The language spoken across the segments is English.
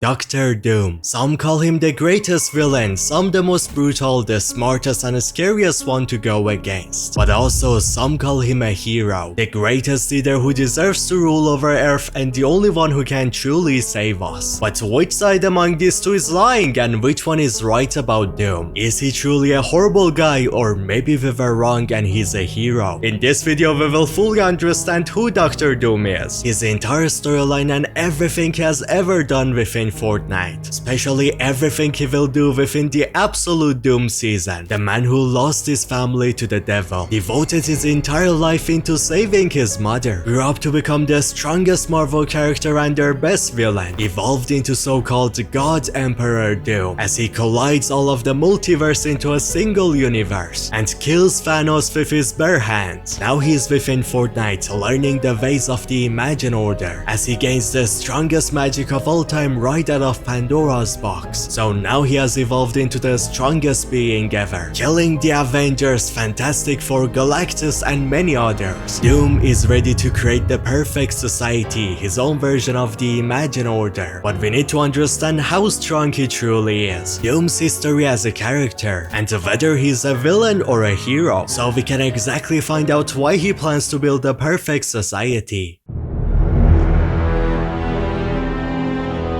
Dr. Doom. Some call him the greatest villain, some the most brutal, the smartest and scariest one to go against. But also some call him a hero, the greatest leader who deserves to rule over Earth and the only one who can truly save us. But which side among these two is lying and which one is right about Doom? Is he truly a horrible guy, or maybe we were wrong and he's a hero? In this video we will fully understand who Dr. Doom is, his entire storyline and everything he has ever done within Fortnite, especially everything he will do within the absolute Doom season. The man who lost his family to the devil, devoted his entire life into saving his mother, grew up to become the strongest Marvel character and their best villain, evolved into so-called God Emperor Doom as he collides all of the multiverse into a single universe and kills Thanos with his bare hands. Now he is within Fortnite learning the ways of the Imagine Order as he gains the strongest magic of all time right out of Pandora's box. So now he has evolved into the strongest being ever, killing the Avengers, Fantastic Four, Galactus and many others. Doom is ready to create the perfect society, his own version of the Imagine Order, but we need to understand how strong he truly is, Doom's history as a character, and whether he's a villain or a hero, so we can exactly find out why he plans to build the perfect society.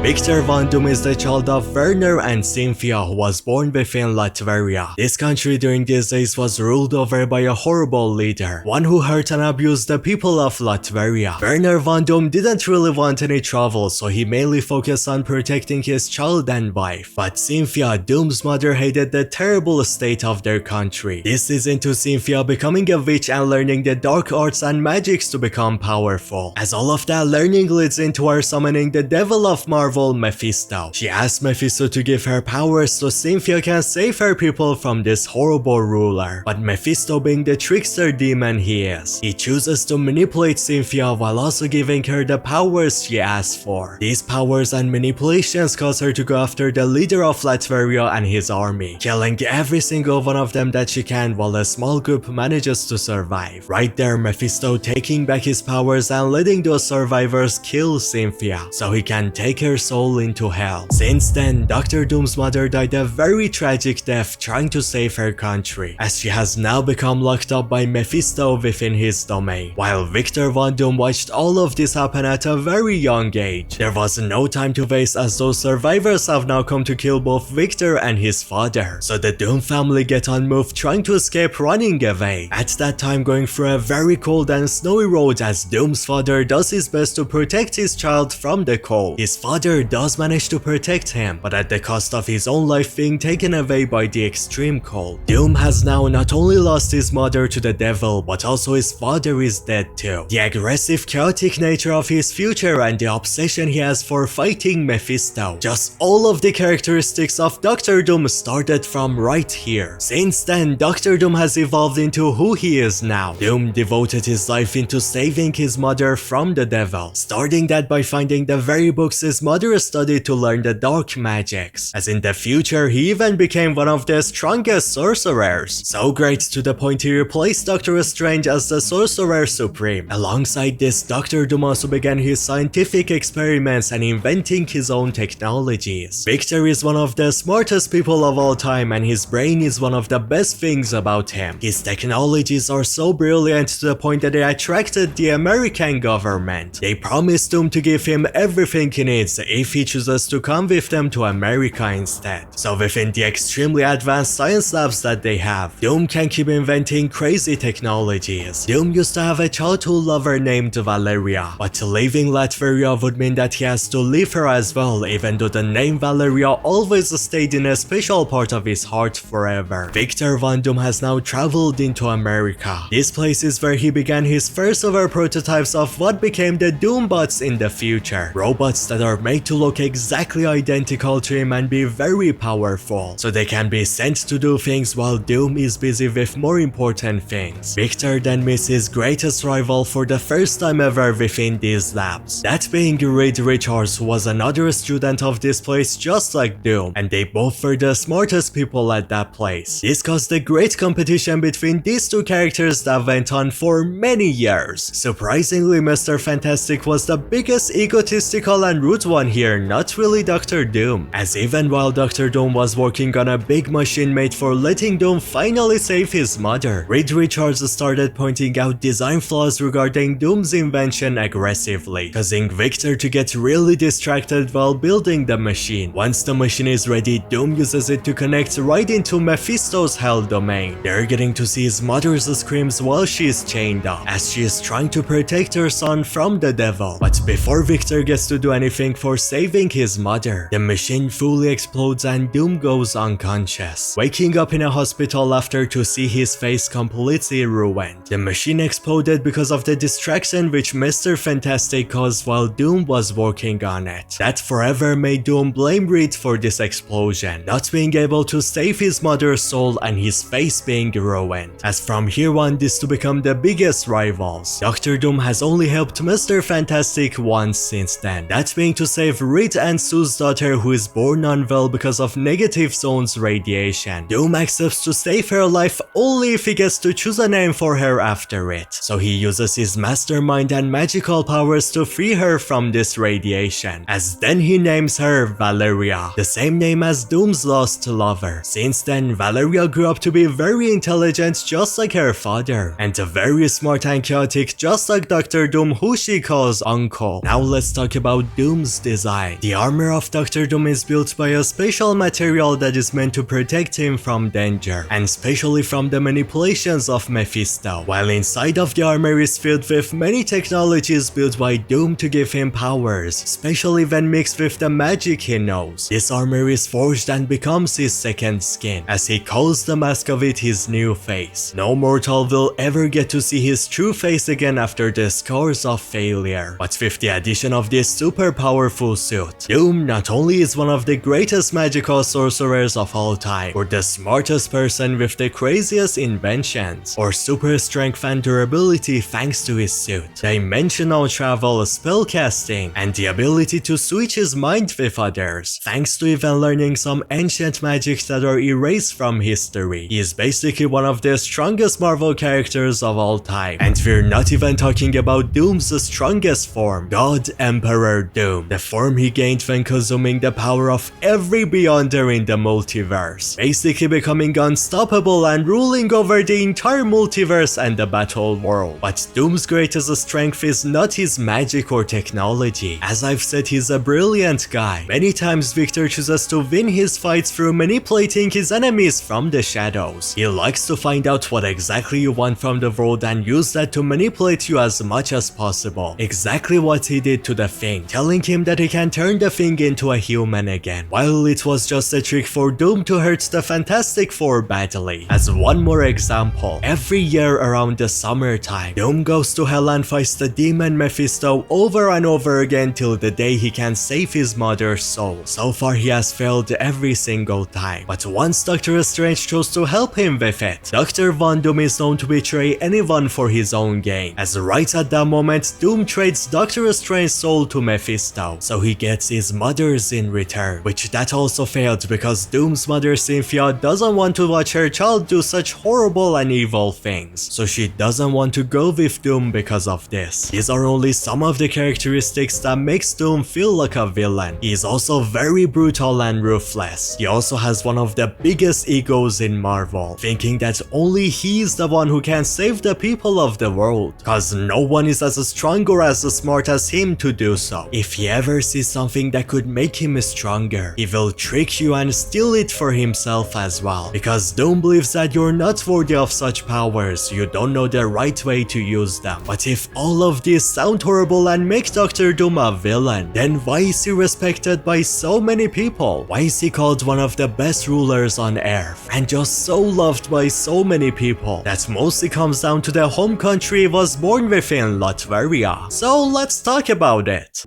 Victor Von Doom is the child of Werner and Cynthia, who was born within Latveria. This country during these days was ruled over by a horrible leader, one who hurt and abused the people of Latveria. Werner Von Doom didn't really want any trouble, so he mainly focused on protecting his child and wife. But Cynthia, Doom's mother, hated the terrible state of their country. This is into Cynthia becoming a witch and learning the dark arts and magics to become powerful. As all of that learning leads into her summoning the devil of Marvel, Mephisto. She asks Mephisto to give her powers so Cynthia can save her people from this horrible ruler. But Mephisto, being the trickster demon he is, he chooses to manipulate Cynthia while also giving her the powers she asks for. These powers and manipulations cause her to go after the leader of Latveria and his army, killing every single one of them that she can while a small group manages to survive. Right there, Mephisto taking back his powers and letting those survivors kill Cynthia so he can take her soul into hell. Since then, Dr. Doom's mother died a very tragic death trying to save her country, as she has now become locked up by Mephisto within his domain. While Victor Von Doom watched all of this happen at a very young age, there was no time to waste as those survivors have now come to kill both Victor and his father. So the Doom family get on move trying to escape running away. At that time going through a very cold and snowy road as Doom's father does his best to protect his child from the cold. His father does manage to protect him, but at the cost of his own life being taken away by the extreme cold. Doom has now not only lost his mother to the devil, but also his father is dead too. The aggressive, chaotic nature of his future and the obsession he has for fighting Mephisto. Just all of the characteristics of Dr. Doom started from right here. Since then, Dr. Doom has evolved into who he is now. Doom devoted his life into saving his mother from the devil, starting that by finding the very books his mother studied to learn the dark magics, as in the future he even became one of the strongest sorcerers, so great to the point he replaced Doctor Strange as the Sorcerer Supreme. Alongside this, Dr. Doom also began his scientific experiments and inventing his own technologies. Victor is one of the smartest people of all time and his brain is one of the best things about him. His technologies are so brilliant to the point that they attracted the American government. They promised Doom to give him everything he needs if he chooses to come with them to America instead. So within the extremely advanced science labs that they have, Doom can keep inventing crazy technologies. Doom used to have a childhood lover named Valeria, but leaving Latveria would mean that he has to leave her as well, even though the name Valeria always stayed in a special part of his heart forever. Victor Von Doom has now traveled into America. This place is where he began his first ever prototypes of what became the Doombots in the future. Robots that are made to look exactly identical to him and be very powerful, so they can be sent to do things while Doom is busy with more important things. Victor then meets his greatest rival for the first time ever within these labs, that being Reed Richards, who was another student of this place just like Doom, and they both were the smartest people at that place. This caused a great competition between these two characters that went on for many years. Surprisingly, Mr. Fantastic was the biggest egotistical and rude one here, not really Dr. Doom, as even while Dr. Doom was working on a big machine made for letting Doom finally save his mother, Reed Richards started pointing out design flaws regarding Doom's invention aggressively, causing Victor to get really distracted while building the machine. Once the machine is ready, Doom uses it to connect right into Mephisto's hell domain. They're getting to see his mother's screams while she is chained up, as she is trying to protect her son from the devil. But before Victor gets to do anything for saving his mother, the machine fully explodes and Doom goes unconscious, waking up in a hospital after to see his face completely ruined. The machine exploded because of the distraction which Mr. Fantastic caused while Doom was working on it. That forever made Doom blame Reed for this explosion, not being able to save his mother's soul and his face being ruined, as from here on this to become the biggest rivals. Dr. Doom has only helped Mr. Fantastic once since then, that being to save Reed and Sue's daughter, who is born unwell because of negative zone's radiation. Doom accepts to save her life only if he gets to choose a name for her after it, so he uses his mastermind and magical powers to free her from this radiation, as then he names her Valeria, the same name as Doom's lost lover. Since then, Valeria grew up to be very intelligent just like her father, and very smart and chaotic just like Dr. Doom, who she calls Uncle. Now let's talk about Doom's design. The armor of Dr. Doom is built by a special material that is meant to protect him from danger, and especially from the manipulations of Mephisto, while inside of the armor is filled with many technologies built by Doom to give him powers, especially when mixed with the magic he knows. This armor is forged and becomes his second skin, as he calls the mask of it his new face. No mortal will ever get to see his true face again after the scars of failure. But with the addition of this super powerful suit, Doom not only is one of the greatest magical sorcerers of all time, or the smartest person with the craziest inventions, or super strength and durability thanks to his suit, dimensional travel, spellcasting, and the ability to switch his mind with others, thanks to even learning some ancient magic that are erased from history. He is basically one of the strongest Marvel characters of all time, and we're not even talking about Doom's strongest form, God Emperor Doom, the form he gained when consuming the power of every Beyonder in the multiverse, basically becoming unstoppable and ruling over the entire multiverse and the battle world. But Doom's greatest strength is not his magic or technology. As I've said, he's a brilliant guy. Many times Victor chooses to win his fights through manipulating his enemies from the shadows. He likes to find out what exactly you want from the world and use that to manipulate you as much as possible. Exactly what he did to the Thing, telling him that he can turn the Thing into a human again, while it was just a trick for Doom to hurt the Fantastic Four badly. As one more example, every year around the summertime, Doom goes to hell and fights the demon Mephisto over and over again till the day he can save his mother's soul. So far he has failed every single time, but once Doctor Strange chose to help him with it, Dr. Von Doom is known to betray anyone for his own gain, as right at that moment Doom trades Doctor Strange's soul to Mephisto, so he gets his mother's in return, which that also failed because Doom's mother Cynthia doesn't want to watch her child do such horrible and evil things, so she doesn't want to go with Doom because of this. These are only some of the characteristics that makes Doom feel like a villain. He is also very brutal and ruthless. He also has one of the biggest egos in Marvel, thinking that only he is the one who can save the people of the world, cause no one is as strong or as smart as him to do so. If he ever sees something that could make him stronger, he will trick you and steal it for himself as well, because Doom believes that you're not worthy of such powers, you don't know the right way to use them. But if all of these sound horrible and make Dr. Doom a villain, then why is he respected by so many people? Why is he called one of the best rulers on Earth, and just so loved by so many people? That mostly comes down to the home country he was born within, Latveria. So let's talk about it.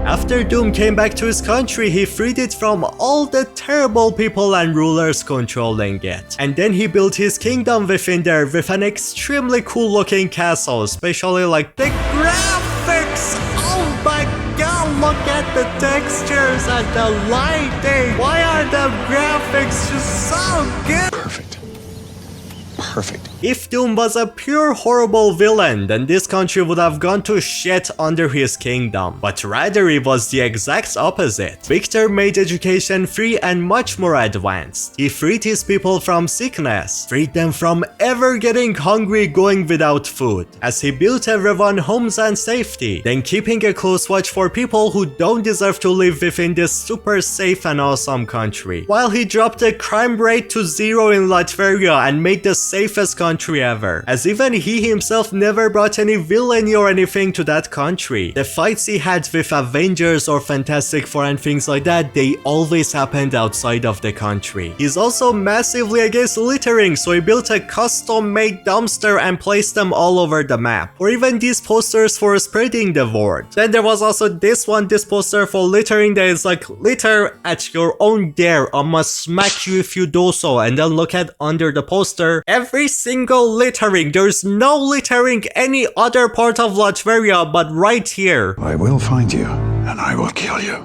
After Doom came back to his country, he freed it from all the terrible people and rulers controlling it. And then he built his kingdom within there with an extremely cool looking castle, especially like the graphics. Oh my god, look at the textures and the lighting. Why are the graphics just so good? Perfect. Perfect. If Doom was a pure horrible villain, then this country would have gone to shit under his kingdom. But rather it was the exact opposite. Victor made education free and much more advanced. He freed his people from sickness, freed them from ever getting hungry going without food, as he built everyone homes and safety, then keeping a close watch for people who don't deserve to live within this super safe and awesome country. While he dropped the crime rate to 0 in Latveria and made the safest country ever, as even he himself never brought any villainy or anything to that country. The fights he had with Avengers or Fantastic Four and things like that, they always happened outside of the country. He's also massively against littering, so he built a custom-made dumpster and placed them all over the map, or even these posters for spreading the word. Then there was also this poster for littering that is like, litter at your own dare, I must smack you if you do so. And then look at under the poster, every single littering, there's no littering any other part of Latveria but right here. I will find you and I will kill you.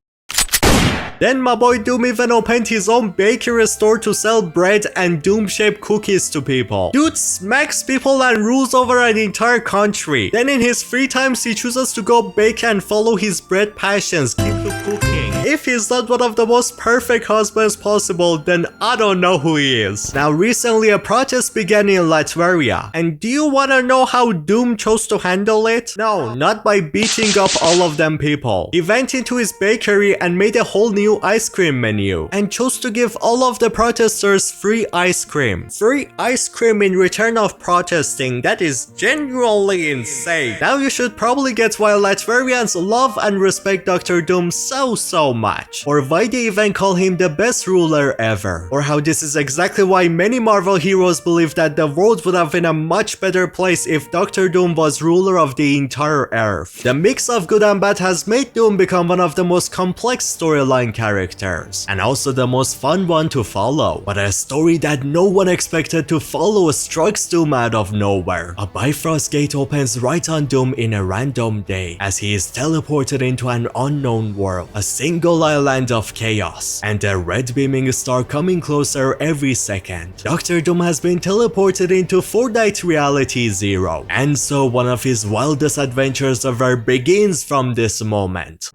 Then my boy Doom even opened his own bakery store to sell bread and Doom-shaped cookies to people. Dude smacks people and rules over an entire country. Then in his free times he chooses to go bake and follow his bread passions, keep cooking. If he's not one of the most perfect husbands possible, then I don't know who he is. Now recently a protest began in Latveria, and do you wanna know how Doom chose to handle it? No, not by beating up all of them people. He went into his bakery and made a whole new ice cream menu, and chose to give all of the protesters free ice cream. Free ice cream in return of protesting, that is genuinely insane. Now you should probably get why Latverians love and respect Dr. Doom so much, or why they even call him the best ruler ever, or how this is exactly why many Marvel heroes believe that the world would have been a much better place if Dr. Doom was ruler of the entire Earth. The mix of good and bad has made Doom become one of the most complex storyline characters, and also the most fun one to follow. But a story that no one expected to follow strikes Doom out of nowhere. A Bifrost gate opens right on Doom in a random day, as he is teleported into an unknown world, a single island of chaos, and a red beaming star coming closer every second. Dr. Doom has been teleported into Fortnite Reality 0, and so one of his wildest adventures ever begins from this moment.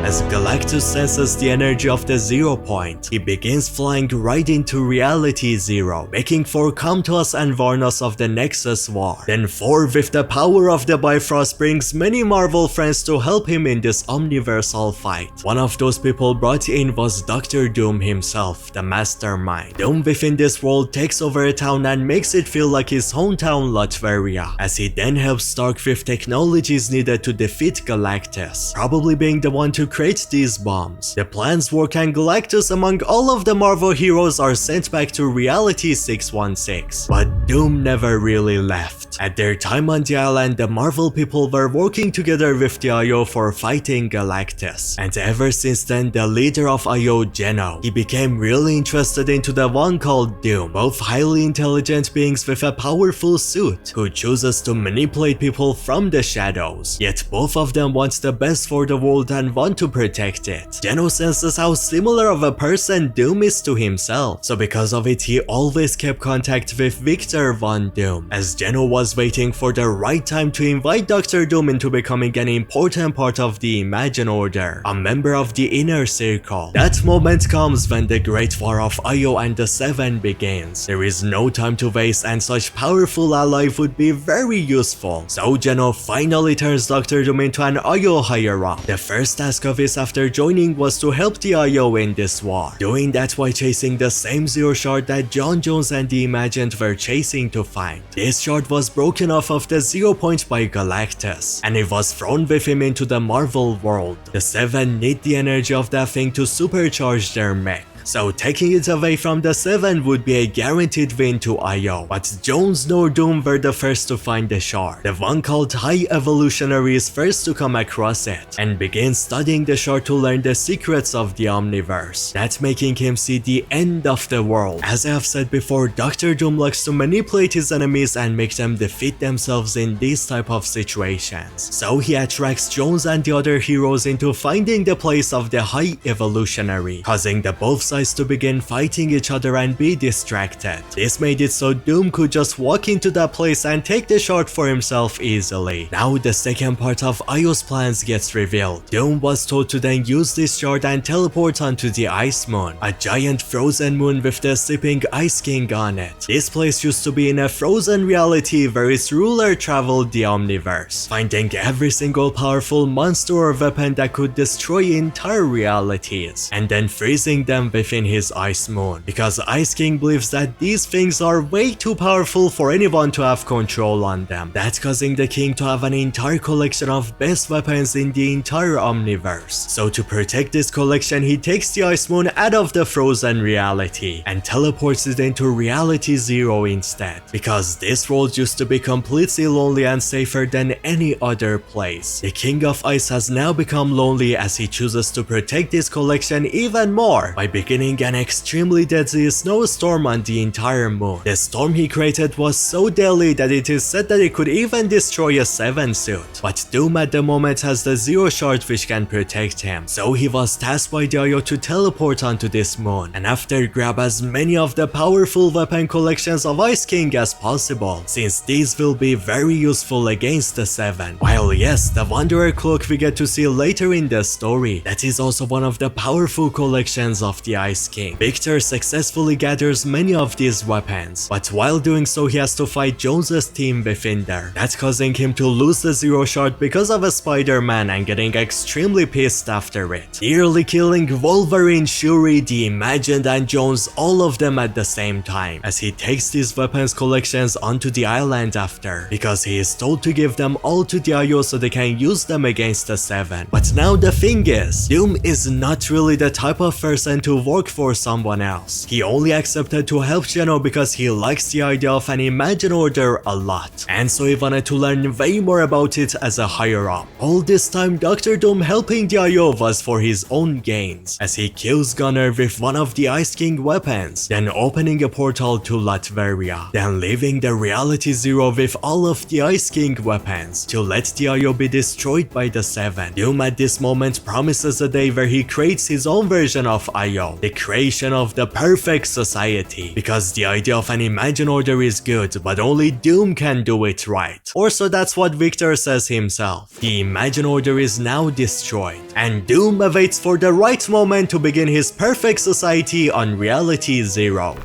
As Galactus senses the energy of the 0 point, he begins flying right into Reality 0, making 4 come to us and warn us of the Nexus War. Then 4, with the power of the Bifrost, brings many Marvel friends to help him in this omniversal fight. One of those people brought in was Dr. Doom himself, the mastermind. Doom within this world takes over a town and makes it feel like his hometown Latveria, as he then helps Stark with technologies needed to defeat Galactus, probably being the one to create these bombs. The plans work and Galactus among all of the Marvel heroes are sent back to Reality 616. But Doom never really left. At their time on the island, the Marvel people were working together with the IO for fighting Galactus. And ever since then, the leader of IO, Geno, he became really interested into the one called Doom, both highly intelligent beings with a powerful suit, who chooses to manipulate people from the shadows. Yet both of them want the best for the world and want to protect it. Geno senses how similar of a person Doom is to himself, so because of it he always kept contact with Victor Von Doom, as Geno was waiting for the right time to invite Dr. Doom into becoming an important part of the Imagine Order, a member of the Inner Circle. That moment comes when the Great War of Io and the Seven begins. There is no time to waste and such powerful ally would be very useful, so Geno finally turns Dr. Doom into an Io higher-up. The first task of his after joining was to help the IO in this war, doing that by chasing the same Zero Shard that John Jones and the Imagined were chasing to find. This shard was broken off of the 0 point by Galactus, and it was thrown with him into the Marvel world. The Seven need the energy of that thing to supercharge their mech, so taking it away from the Seven would be a guaranteed win to IO. But Jones nor Doom were the first to find the shard. The one called High Evolutionary is first to come across it, and begins studying the shard to learn the secrets of the Omniverse, that making him see the end of the world. As I have said before, Dr. Doom likes to manipulate his enemies and make them defeat themselves in these type of situations. So he attracts Jones and the other heroes into finding the place of the High Evolutionary, causing the both sides to begin fighting each other and be distracted. This made it so Doom could just walk into that place and take the shard for himself easily. Now the second part of Io's plans gets revealed. Doom was told to then use this shard and teleport onto the Ice Moon, a giant frozen moon with the sleeping Ice King on it. This place used to be in a frozen reality where its ruler traveled the Omniverse, finding every single powerful monster or weapon that could destroy entire realities, and then freezing them within his Ice Moon, because Ice King believes that these things are way too powerful for anyone to have control on them. That's causing the king to have an entire collection of best weapons in the entire Omniverse. So to protect this collection, he takes the Ice Moon out of the frozen reality and teleports it into Reality Zero instead, because this world used to be completely lonely and safer than any other place. The King of Ice has now become lonely as he chooses to protect this collection even more by beginning an extremely deadly snowstorm on the entire moon. The storm he created was so deadly that it is said that it could even destroy a 7 suit, but Doom at the moment has the Zero Shard which can protect him, so he was tasked by Dio to teleport onto this moon and after grab as many of the powerful weapon collections of Ice King as possible, since these will be very useful against the 7. While yes, the Wanderer cloak we get to see later in the story, that is also one of the powerful collections of the Ice King. Victor successfully gathers many of these weapons, but while doing so he has to fight Jones's team within there. That's causing him to lose the Zero Shard because of a Spider-Man and getting extremely pissed after it, nearly killing Wolverine, Shuri, the Imagined and Jones, all of them at the same time, as he takes these weapons collections onto the island after, because he is told to give them all to Dio so they can use them against the 7. But now the thing is, Doom is not really the type of person to work for someone else. He only accepted to help Geno because he likes the idea of an Imagine Order a lot, and so he wanted to learn way more about it as a higher up. All this time Dr. Doom helping Dio was for his own gains, as he kills Gunner with one of the Ice King weapons, then opening a portal to Latveria, then leaving the Reality Zero with all of the Ice King weapons to let Dio be destroyed by the 7. Doom at this moment promises a day where he creates his own version of Io, the creation of the perfect society, because the idea of an Imagine Order is good, but only Doom can do it right. Or so that's what Victor says himself. The Imagine Order is now destroyed, and Doom awaits for the right moment to begin his perfect society on Reality Zero.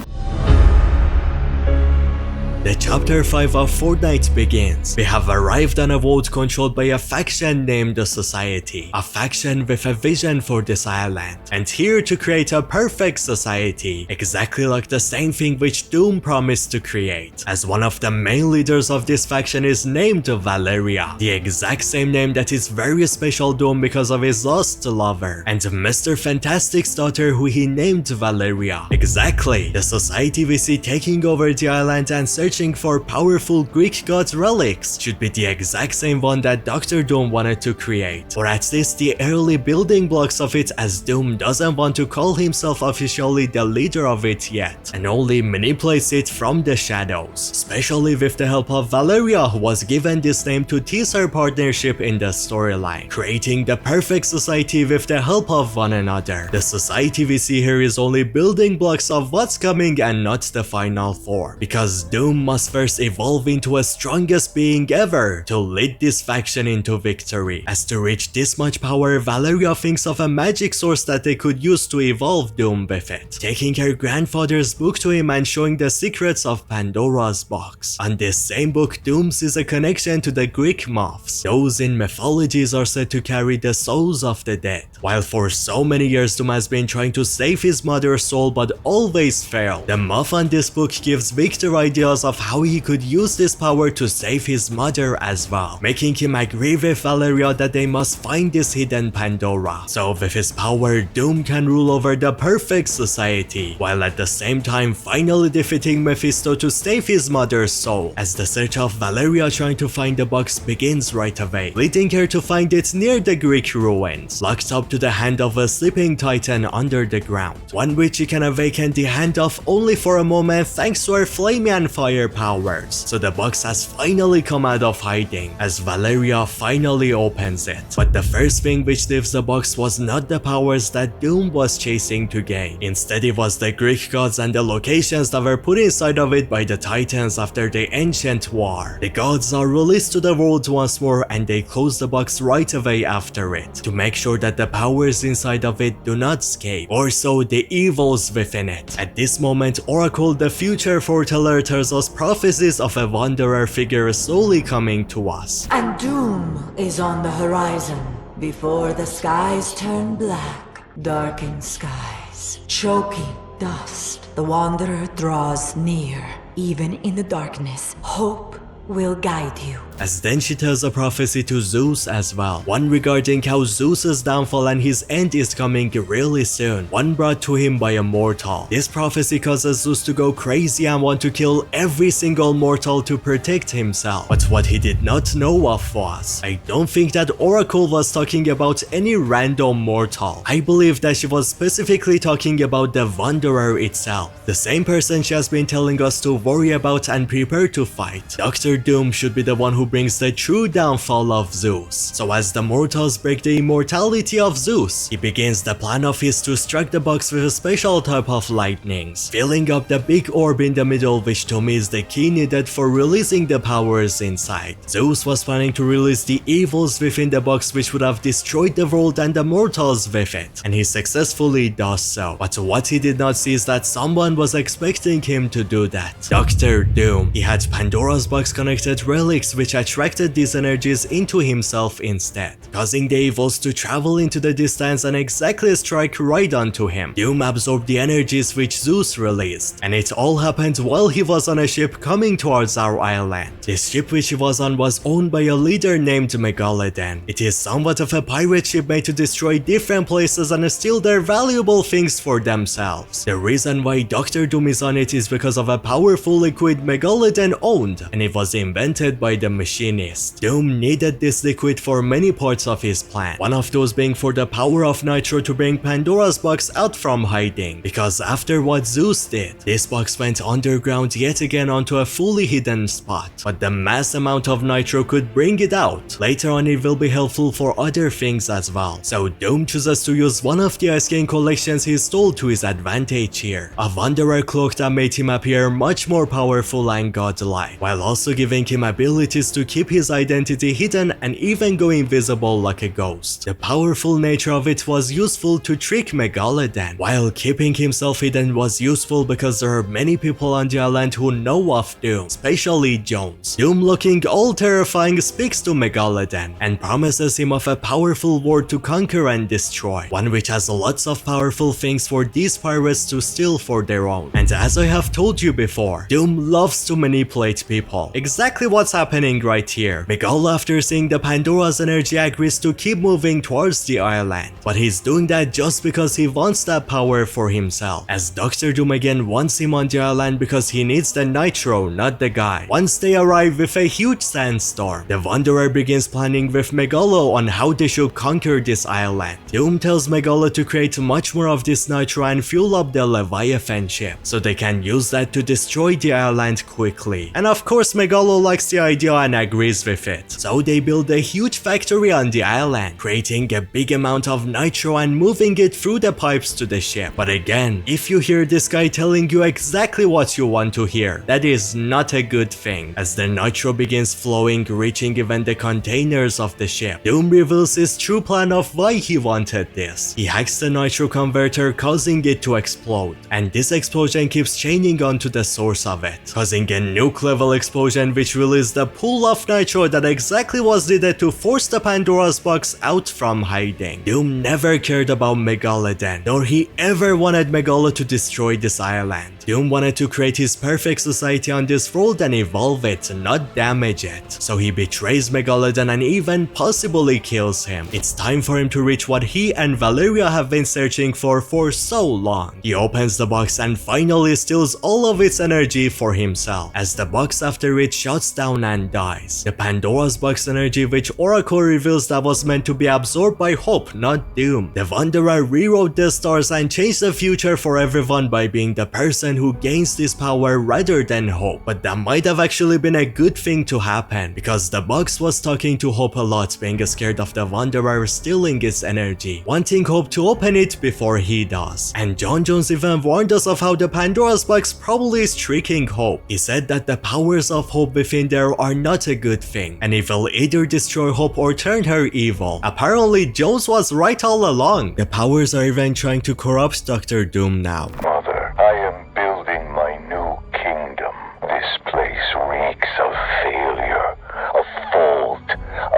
The Chapter 5 of Fortnite begins. We have arrived on a world controlled by a faction named the Society, a faction with a vision for this island, and here to create a perfect society, exactly like the same thing which Doom promised to create, as one of the main leaders of this faction is named Valeria, the exact same name that is very special Doom because of his lost lover, and Mr. Fantastic's daughter who he named Valeria. Exactly, the Society we see taking over the island and searching for powerful Greek god relics should be the exact same one that Dr. Doom wanted to create, or at least the early building blocks of it, as Doom doesn't want to call himself officially the leader of it yet, and only manipulates it from the shadows, especially with the help of Valeria, who was given this name to tease her partnership in the storyline, creating the perfect society with the help of one another. The society we see here is only building blocks of what's coming and not the final form, because Doom must first evolve into a strongest being ever to lead this faction into victory. As to reach this much power, Valeria thinks of a magic source that they could use to evolve Doom with it, taking her grandfather's book to him and showing the secrets of Pandora's box. On this same book, Doom sees a connection to the Greek moths. Those in mythologies are said to carry the souls of the dead. While for so many years Doom has been trying to save his mother's soul but always failed, the moth on this book gives Victor ideas of how he could use this power to save his mother as well, making him agree with Valeria that they must find this hidden Pandora. So with his power, Doom can rule over the perfect society, while at the same time finally defeating Mephisto to save his mother's soul, as the search of Valeria trying to find the box begins right away, leading her to find it near the Greek ruins, locked up to the hand of a sleeping titan under the ground, one which she can awaken the hand of only for a moment thanks to her flame and fire power. powers. So the box has finally come out of hiding as Valeria finally opens it. But the first thing which leaves the box was not the powers that Doom was chasing to gain. Instead, it was the Greek gods and the locations that were put inside of it by the Titans after the ancient war. The gods are released to the world once more and they close the box right away after it to make sure that the powers inside of it do not escape, or so the evils within it. At this moment, Oracle, the future foreteller, tells us prophecies of a wanderer figure slowly coming to us. And doom is on the horizon. Before the skies turn black, darkened skies, choking dust, the wanderer draws near. Even in the darkness, hope will guide you. As then she tells a prophecy to Zeus as well, one regarding how Zeus's downfall and his end is coming really soon, one brought to him by a mortal. This prophecy causes Zeus to go crazy and want to kill every single mortal to protect himself. But what he did not know of was, I don't think that Oracle was talking about any random mortal. I believe that she was specifically talking about the Wanderer itself, the same person she has been telling us to worry about and prepare to fight. Dr. Doom should be the one who brings the true downfall of Zeus. So as the mortals break the immortality of Zeus, he begins the plan of his to strike the box with a special type of lightnings, filling up the big orb in the middle, which to me is the key needed for releasing the powers inside. Zeus was planning to release the evils within the box which would have destroyed the world and the mortals with it, and he successfully does so. But what he did not see is that someone was expecting him to do that. Dr. Doom. He had Pandora's box connected relics which attracted these energies into himself instead, causing the evils to travel into the distance and exactly strike right onto him. Doom absorbed the energies which Zeus released, and it all happened while he was on a ship coming towards our island. This ship which he was on was owned by a leader named Megalodon. It is somewhat of a pirate ship made to destroy different places and steal their valuable things for themselves. The reason why Dr. Doom is on it is because of a powerful liquid Megalodon owned, and it was invented by the machinist. Doom needed this liquid for many parts of his plan, one of those being for the power of Nitro to bring Pandora's box out from hiding, because after what Zeus did, this box went underground yet again onto a fully hidden spot, but the mass amount of Nitro could bring it out. Later on it will be helpful for other things as well, so Doom chooses to use one of the Ice King collections he stole to his advantage here, a Wanderer cloak that made him appear much more powerful and godlike, while also giving him abilities to keep his identity hidden and even go invisible like a ghost. The powerful nature of it was useful to trick Megalodon, while keeping himself hidden was useful because there are many people on the island who know of Doom, especially Jones. Doom, looking all terrifying, speaks to Megalodon and promises him of a powerful world to conquer and destroy, one which has lots of powerful things for these pirates to steal for their own. And as I have told you before, Doom loves to manipulate people. Exactly what's happening right here. Megal, after seeing the Pandora's energy, agrees to keep moving towards the island, but he's doing that just because he wants that power for himself, as Dr. Doom again wants him on the island because he needs the Nitro, not the guy. Once they arrive with a huge sandstorm, the Wanderer begins planning with Megalo on how they should conquer this island. Doom tells Megalo to create much more of this Nitro and fuel up the Leviathan ship, so they can use that to destroy the island quickly. And of course Megalo likes the idea and agrees with it, so they build a huge factory on the island, creating a big amount of Nitro and moving it through the pipes to the ship. But again, if you hear this guy telling you exactly what you want to hear, that is not a good thing, as the Nitro begins flowing, reaching even the containers of the ship. Doom reveals his true plan of why he wanted this. He hacks the Nitro converter, causing it to explode, and this explosion keeps chaining onto the source of it, causing a nuke level explosion which released the pool of Nitro that exactly was needed to force the Pandora's box out from hiding. Doom never cared about Megalodon, nor he ever wanted Megalo to destroy this island. Doom wanted to create his perfect society on this world and evolve it, not damage it. So he betrays Megalodon and even possibly kills him. It's time for him to reach what he and Valeria have been searching for so long. He opens the box and finally steals all of its energy for himself, as the box after it shuts down and dies. The Pandora's box energy, which Oracle reveals that was meant to be absorbed by Hope, not Doom. The Wanderer rewrote the stars and changed the future for everyone by being the person who gains this power rather than Hope. But that might have actually been a good thing to happen, because the box was talking to Hope a lot, being scared of the Wanderer stealing its energy, wanting Hope to open it before he does. And John Jones even warned us of how the Pandora's box probably is tricking Hope. He said that the powers of Hope within there are not a good thing, and it will either destroy Hope or turn her evil. Apparently, Jones was right all along. The powers are even trying to corrupt Dr. Doom now. Mother, I am building my new kingdom. This place reeks of failure, of fault,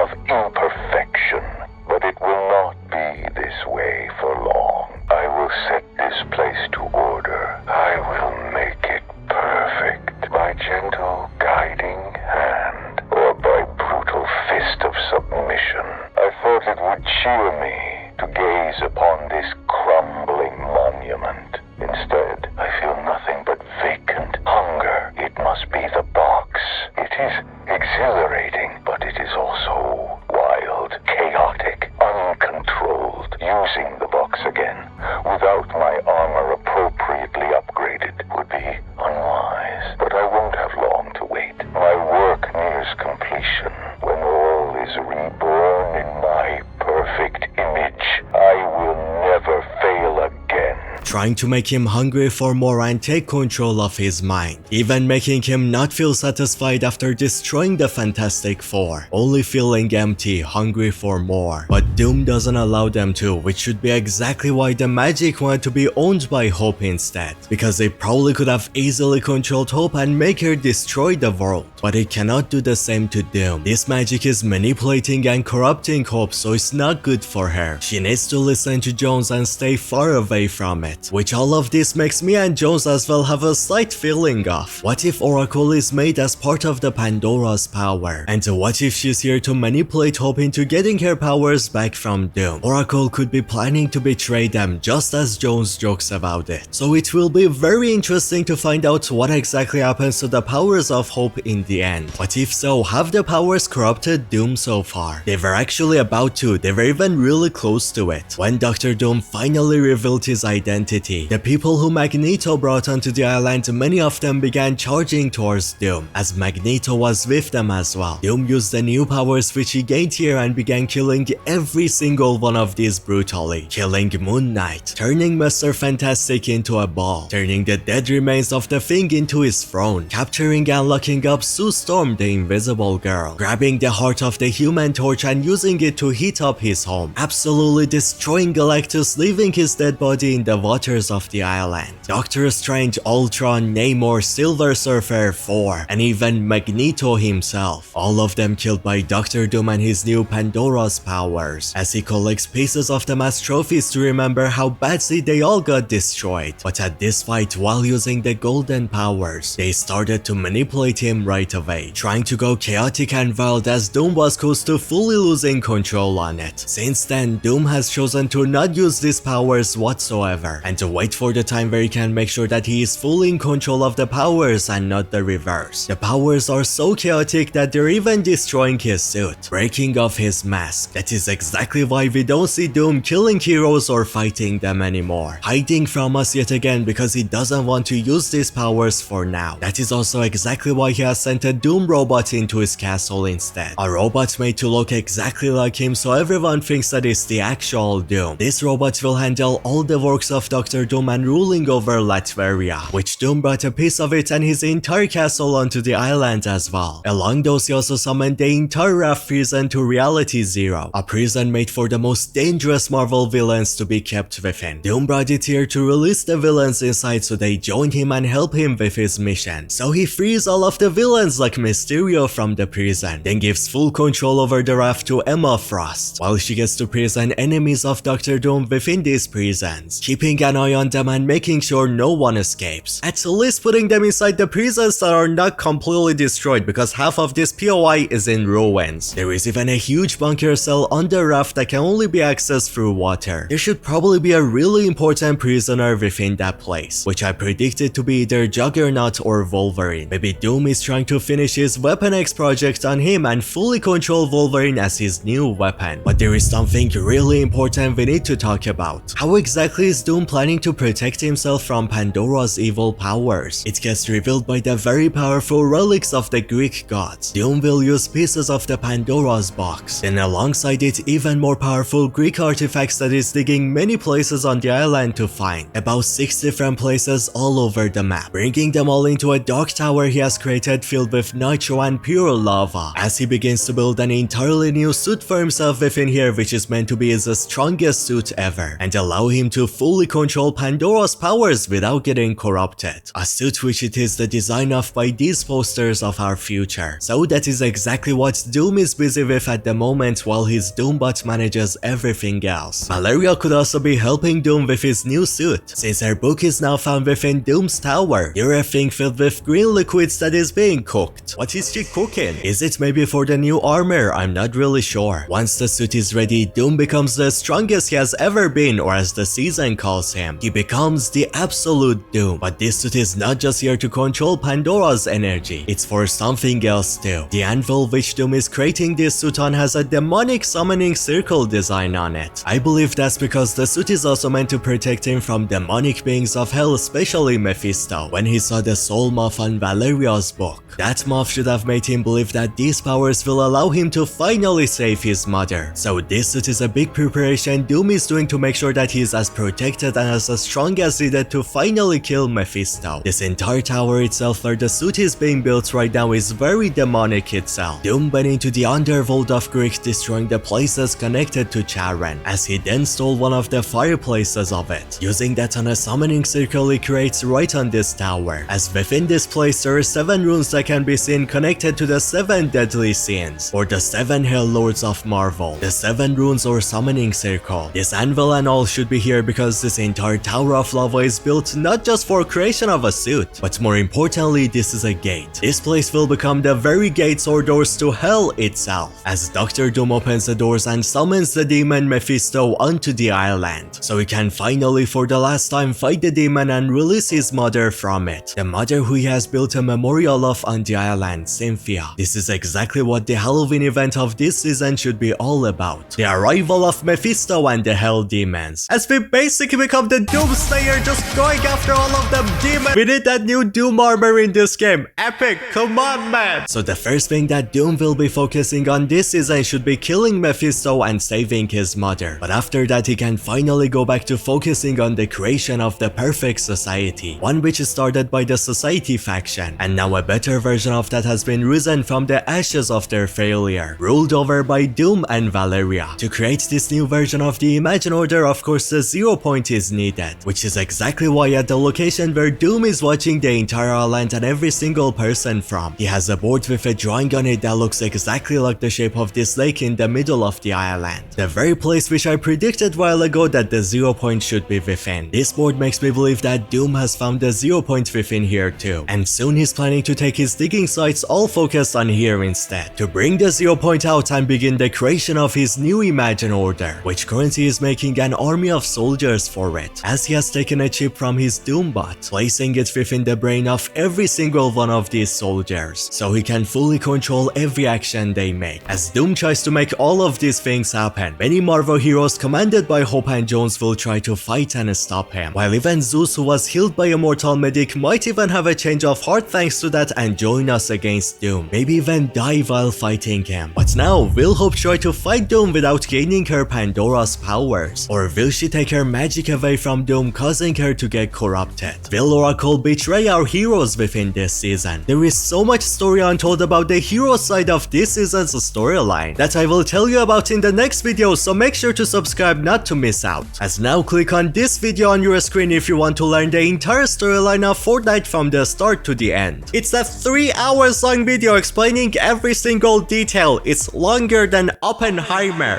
of imperfection. But it will not be this way for long. I will set this place to order. I will make it perfect by gentle guiding hand or by brutal fist of submission. I thought it would cheer me to gaze upon this crumbling monument. Instead, I feel nothing but vacant hunger. It must be the box. It is exhilarating, but it is also wild, chaotic, uncontrolled. Using the box again, without my armor appropriately upgraded, would be unwise. But I won't have long to wait. My work nears completion. When all is reborn in my perfect image, I will never fail again. Trying to make him hungry for more and take control of his mind, even making him not feel satisfied after destroying the Fantastic Four, only feeling empty, hungry for more. But Doom doesn't allow them to, which should be exactly why the magic wanted to be owned by Hope instead, because they probably could have easily controlled Hope and make her destroy the world. But it cannot do the same to Doom. This magic is manipulating and corrupting Hope, so it's not good for her. She needs to listen to Jones and stay far away from it. Which all of this makes me and Jones as well have a slight feeling of, what if Oracle is made as part of the Pandora's power? And what if she's here to manipulate Hope into getting her powers back from Doom? Oracle could be planning to betray them, just as Jones jokes about it. So it will be very interesting to find out what exactly happens to the powers of Hope in the end. But if so, have the powers corrupted Doom so far? They were actually about to, they were even really close to it. When Dr. Doom finally revealed his identity, the people who Magneto brought onto the island, many of them began charging towards Doom, as Magneto was with them as well. Doom used the new powers which he gained here and began killing every single one of these brutally, killing Moon Knight, turning Mr. Fantastic into a ball, turning the dead remains of the Thing into his throne, capturing and locking up Sue Storm, the Invisible Girl, grabbing the heart of the Human Torch and using it to heat up his home, absolutely destroying Galactus, leaving his dead body in the waters of the island. Doctor Strange, Ultron, Namor, Silver Surfer, Thor, and even Magneto himself. All of them killed by Dr. Doom and his new Pandora's powers, as he collects pieces of them as trophies to remember how badly they all got destroyed. But at this fight, while using the golden powers, they started to manipulate him right away, trying to go chaotic and wild as Doom was close to fully losing control on it. Since then, Doom has chosen to not use these powers whatsoever, and to wait for the time where he can make sure that he is fully in control of the powers and not the reverse. The powers are so chaotic that they're even destroying his suit, breaking off his mask. That is exactly why we don't see Doom killing heroes or fighting them anymore, hiding from us yet again because he doesn't want to use these powers for now. That is also exactly why he has sent a Doom robot into his castle instead. A robot made to look exactly like him so everyone thinks that it's the actual Doom. This robot will handle all the works of Dr. Doom and ruling over Latveria, which Doom brought a piece of it and his entire castle onto the island as well. Along those, he also summoned the entire Raft prison to Reality Zero, a prison made for the most dangerous Marvel villains to be kept within. Doom brought it here to release the villains inside so they join him and help him with his mission. So he frees all of the villains like Mysterio from the prison, then gives full control over the Raft to Emma Frost, while she gets to prison enemies of Dr. Doom within these prisons, keeping an eye on them and making sure no one escapes. At least putting them inside the prisons that are not completely destroyed, because half of this POI is in ruins. There is even a huge bunker cell under raft that can only be accessed through water. There should probably be a really important prisoner within that place, which I predicted to be either Juggernaut or Wolverine. Maybe Doom is trying to finish his Weapon X project on him and fully control Wolverine as his new weapon. But there is something really important we need to talk about. How exactly is Doom planning to protect himself from Pandora's evil powers? It gets revealed by the very powerful relics of the Greek gods. Doom will use pieces of the Pandora's box, then alongside it even more powerful Greek artifacts that is digging many places on the island to find. About 6 different places all over the map, bringing them all into a dark tower he has created filled with nitro and pure lava. As he begins to build an entirely new suit for himself within here, which is meant to be his strongest suit ever, and allow him to fully control Pandora's powers without getting corrupted. A suit which it is the design of by these posters of our future. So that is exactly what Doom is busy with at the moment while his Doombot manages everything else. Valeria could also be helping Doom with his new suit, since her book is now found within Doom's tower. Here a thing filled with green liquids that is being cooked. What is she cooking? Is it maybe for the new armor? I'm not really sure. Once the suit is ready, Doom becomes the strongest he has ever been, or as the season calls him, he becomes the absolute Doom. But this suit is not just here to control Pandora's energy, it's for something else too. The anvil which Doom is creating this suit on has a demonic summoning circle design on it. I believe that's because the suit is also meant to protect him from demonic beings of hell, especially Mephisto. When he saw the soul moth on Valeria's book, that moth should have made him believe that these powers will allow him to finally save his mother. So this suit is a big preparation Doom is doing to make sure that he is as protected and as strong as needed to finally kill Mephisto. This entire tower itself where the suit is being built right now is very demonic itself. Doom went into the underworld of Greek, destroying the places connected to Charon, as he then stole one of the fireplaces of it, using that on a summoning circle he creates right on this tower. As within this place there are 7 runes that can be seen connected to the 7 deadly sins, or the 7 Hell Lords of Marvel, the 7 runes or summoning circle. This anvil and all should be here because this entire tower of lava is built not just for creation of a suit, but more importantly this is a gate. This place will become the very gates or doors to hell itself, as Dr. Doom opens the doors and summons the demon Mephisto onto the island, so he can finally for the last time fight the demon and release his mother from it, the mother who he has built a memorial of on the island, Cynthia. This is exactly what the Halloween event of this season should be all about, the arrival of Mephisto and the Hell Demons, as we basically become the Doomslayer, just going after all of them demons. We need that new Doom armor in this game. Epic, come on man! So the first thing that Doom will be focusing on this season should be killing Mephisto and saving his mother, but after that he can finally go back to focusing on the creation of the perfect society, one which is started by the Society faction, and now a better version of that has been risen from the ashes of their failure, ruled over by Doom and Valeria. To create this new version of the Imagine Order, of course the 0 point is needed, which is exactly why at the location where Doom is watching the entire island and every single person from, he has a board with a drawing on it that looks exactly like the shape of this lake in the middle of the island, the very place which I predicted while ago that the 0 point should be within. This board makes me believe that Doom has found the 0 point within here too, and soon he's planning to take his digging sites all focused on here instead, to bring the 0 point out and begin the creation of his new Imagine Order, which currently is making an army of soldiers for it, as he has taken a chip from his Doombot, placing it within the brain of every single one of these soldiers, so he can fully control every action they make. As Doom tries to make all of these things happen, many Marvel heroes commanded by Hope and Jones will try to fight and stop him, while even Zeus, who was healed by a mortal medic, might even have a change of heart thanks to that and join us against Doom, maybe even die while fighting him. But now, will Hope try to fight Doom without gaining her Pandora's powers? Or will she take her magic away from Doom, causing her to get corrupted? Will Oracle betray our heroes within this season? There is so much story untold about the hero side of this season's storyline that I will tell you about in the next video, so make sure to subscribe not to miss out. As now click on this video on your screen if you want to learn the entire storyline of Fortnite from the start to the end. It's a 3 hours long video explaining every single detail. It's longer than Oppenheimer.